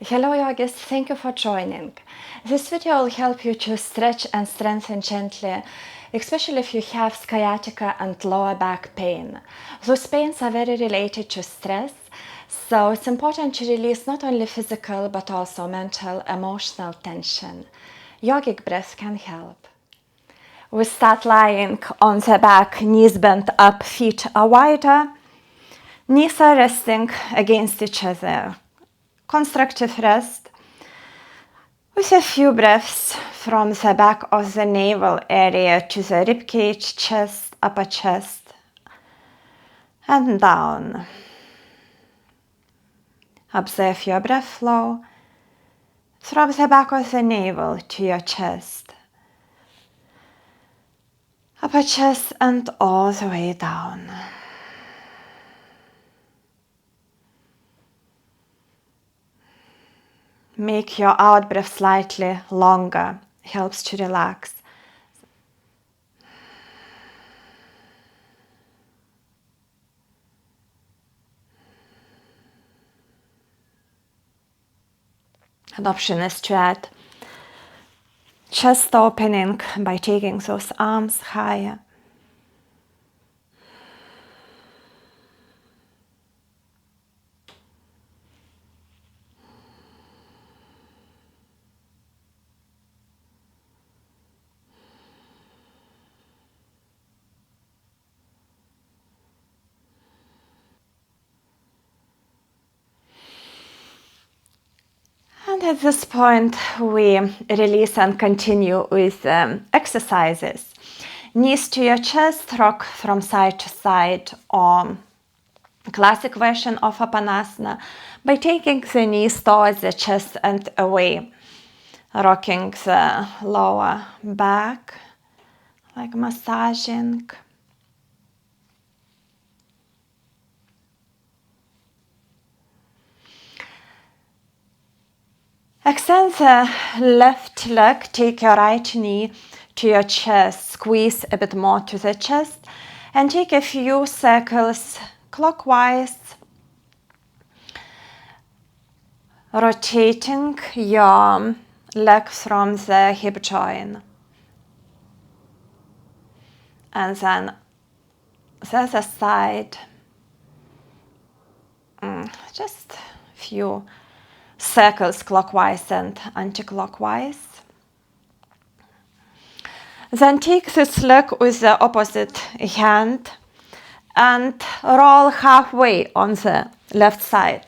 Hello yogis, thank you for joining. This video will help you to stretch and strengthen gently, especially if you have sciatica and lower back pain. Those pains are very related to stress, so it's important to release not only physical but also mental, emotional tension. Yogic breath can help. We start lying on the back, knees bent up, feet are wider. Knees are resting against each other. Constructive rest with a few breaths from the back of the navel area to the ribcage, chest, upper chest, and down. Observe your breath flow from the back of the navel to your chest, upper chest, and all the way down. Make your out breath slightly longer, helps to relax. An option is to add chest opening by taking those arms higher. And at this point, we release and continue with exercises. Knees to your chest, rock from side to side, or classic version of Apanasana by taking the knees towards the chest and away, rocking the lower back, like massaging. Extend the left leg, take your right knee to your chest, squeeze a bit more to the chest, and take a few circles clockwise, rotating your leg from the hip joint. And then the other side, just a few circles clockwise and anti-clockwise. Then take this leg with the opposite hand and roll halfway on the left side.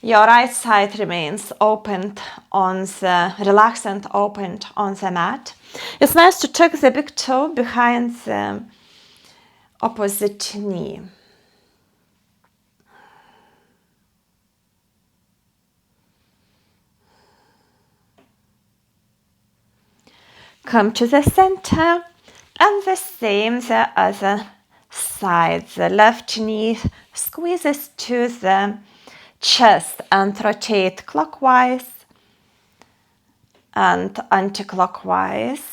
Your right side remains opened on the, relaxed and opened on the mat. It's nice to tuck the big toe behind the opposite knee. Come to the center and the same the other side. The left knee squeezes to the chest and rotate clockwise and anti-clockwise.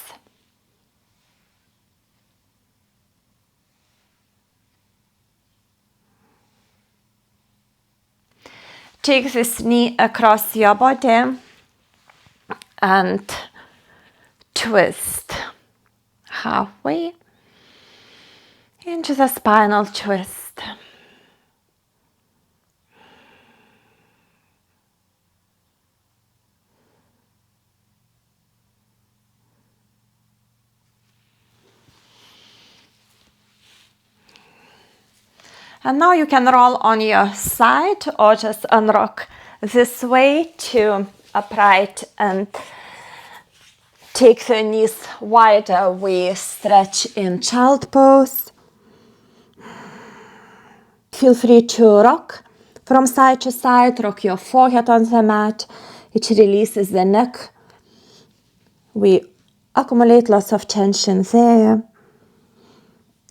Take this knee across your body and twist halfway into the spinal twist. And now you can roll on your side or just unrock this way to upright and take the knees wider. We stretch in child pose. Feel free to rock from side to side. Rock your forehead on the mat. It releases the neck. We accumulate lots of tension there.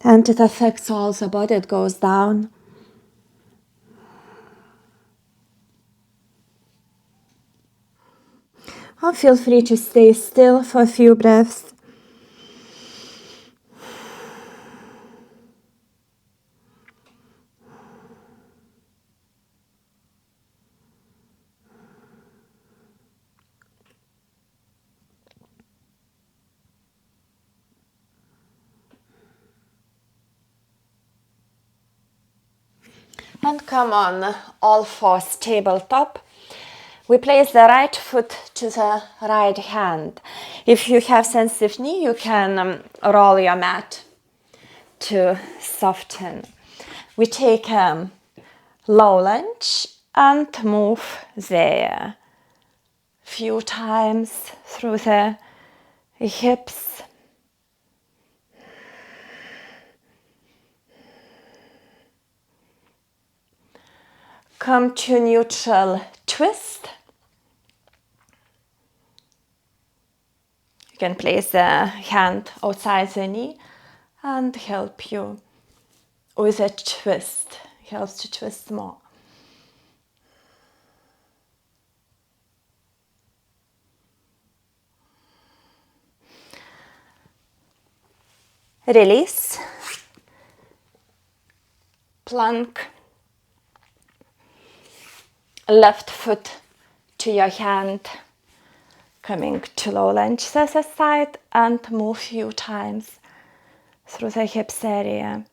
And it affects all the body. It goes down. Or feel free to stay still for a few breaths. And come on all fours, tabletop. We place the right foot to the right hand. If you have sensitive knee, you can roll your mat to soften. We take a low lunge and move there. Few times through the hips. Come to neutral twist. You can place the hand outside the knee and help you with a twist. Helps to twist more. Release. Plank. Left foot to your hand, coming to low lunge to the side and move few times through the hips area.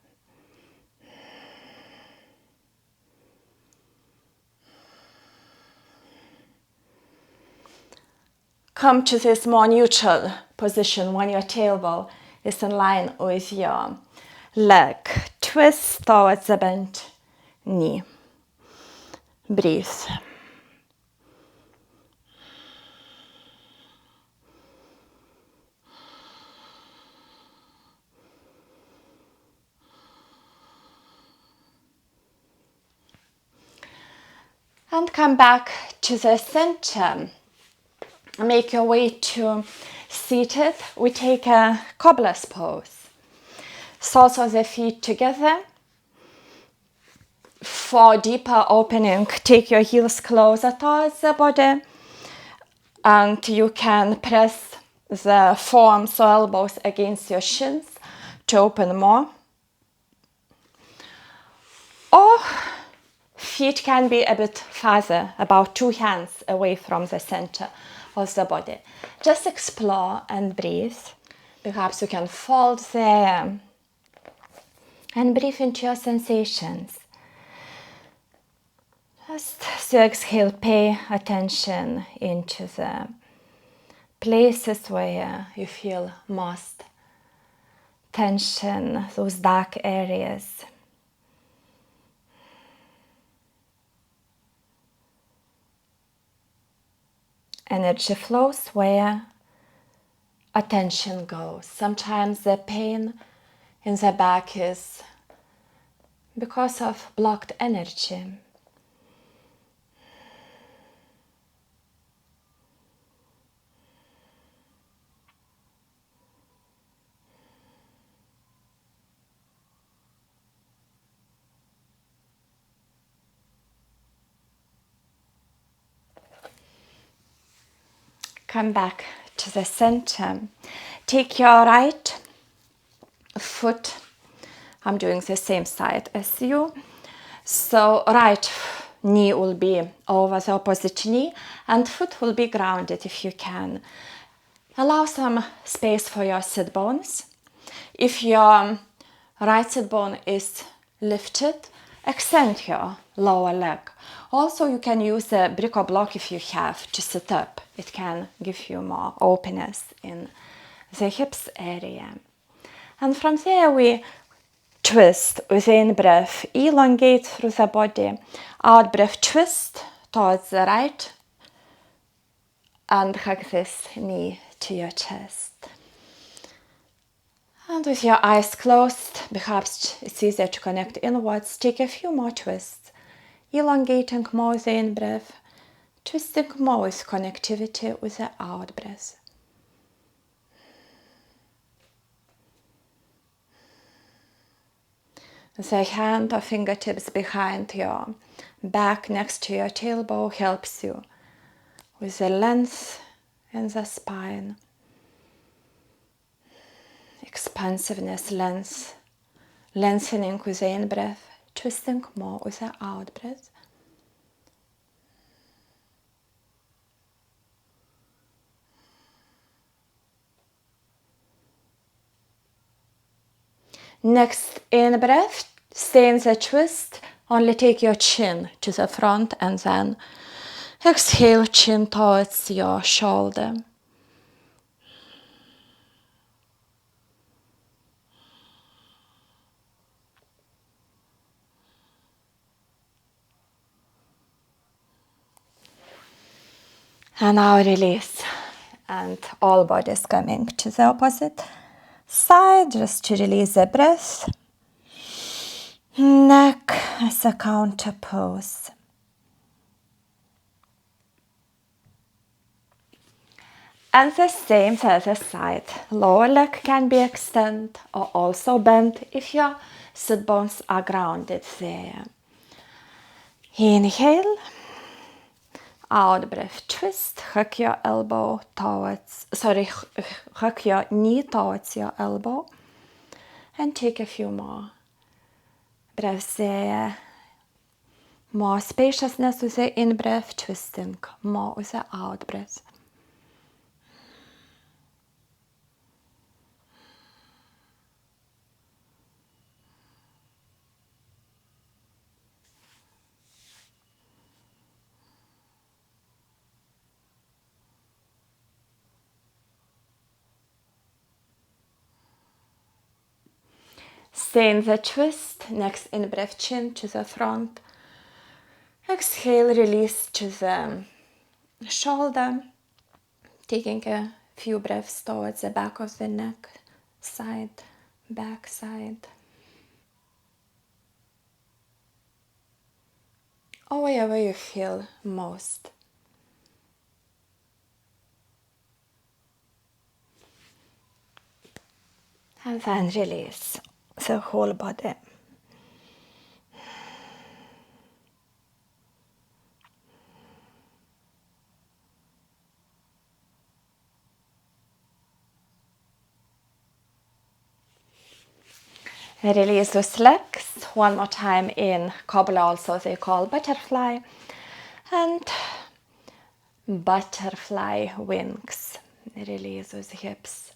Come to this more neutral position when your tailbone is in line with your leg. Twist towards the bent knee. Breathe. And come back to the center. Make your way to seated. We take a Cobblers Pose. Soles of the feet together. For deeper opening, take your heels closer towards the body. And you can press the forearms or elbows against your shins to open more. Or feet can be a bit farther, about 2 hands away from the center of the body. Just explore and breathe. Perhaps you can fold there and breathe into your sensations. Just as you exhale, pay attention into the places where you feel most tension, those dark areas. Energy flows where attention goes. Sometimes the pain in the back is because of blocked energy. Come back to the center. Take your right foot. I'm doing the same side as you. So right knee will be over the opposite knee and foot will be grounded if you can. Allow some space for your sit bones. If your right sit bone is lifted, extend your lower leg. Also, you can use a brick or block if you have to sit up. It can give you more openness in the hips area. And from there we twist with in-breath, elongate through the body. Out-breath, twist towards the right and hug this knee to your chest. And with your eyes closed, perhaps it's easier to connect inwards. Take a few more twists. Elongating more with the in-breath, twisting more with connectivity with the out-breath. The hand or fingertips behind your back next to your tailbone helps you with the length in the spine. Expansiveness, length, lengthening with the in-breath, twisting more with the out-breath. Next in-breath, stay in the twist Only take your chin to the front and then exhale, chin towards your shoulder. And now release. And all bodies coming to the opposite side, just to release the breath. Neck as a counter pose. And the same to the other side. Lower leg can be extended or also bent if your sit bones are grounded there. Inhale. Out breath, twist, hug your elbow towards, hug your knee towards your elbow. And take a few more breaths there. More spaciousness with the in-breath, twisting more with the out-breath. Stay in the twist. Next in-breath, chin to the front. Exhale, release to the shoulder. Taking a few breaths towards the back of the neck, side, back, side. Or wherever you feel most. And then release the whole body. Release those legs. One more time in cobbler, also they call butterfly. And butterfly wings. Release those hips.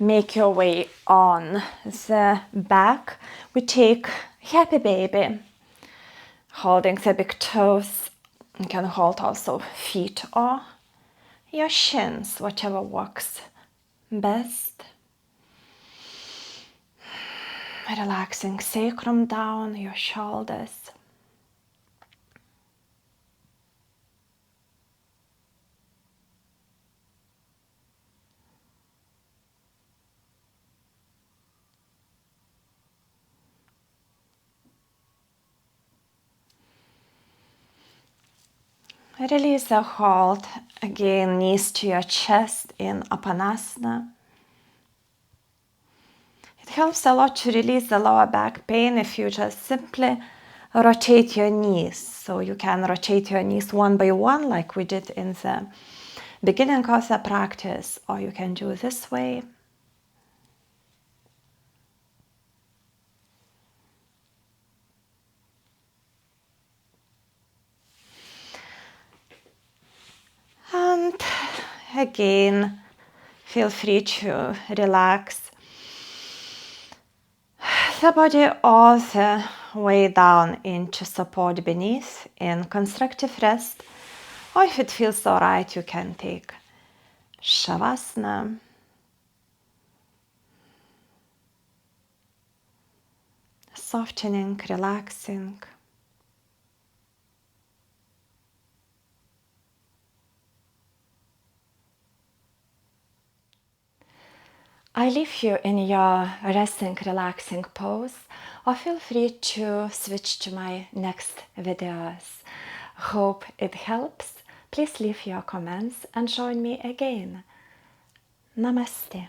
Make your way on the back. We take happy baby. Holding the big toes. You can hold also feet or your shins, whatever works best. Relaxing sacrum down, your shoulders. Release the hold. Again, knees to your chest in Apanasana. It helps a lot to release the lower back pain if you just simply rotate your knees. So you can rotate your knees one by one like we did in the beginning of the practice, or you can do this way. And again, feel free to relax the body all the way down into support beneath in constructive rest. Or if it feels alright, you can take Shavasana. Softening, relaxing. I leave you in your resting, relaxing pose, or feel free to switch to my next videos. Hope it helps. Please leave your comments and join me again. Namaste.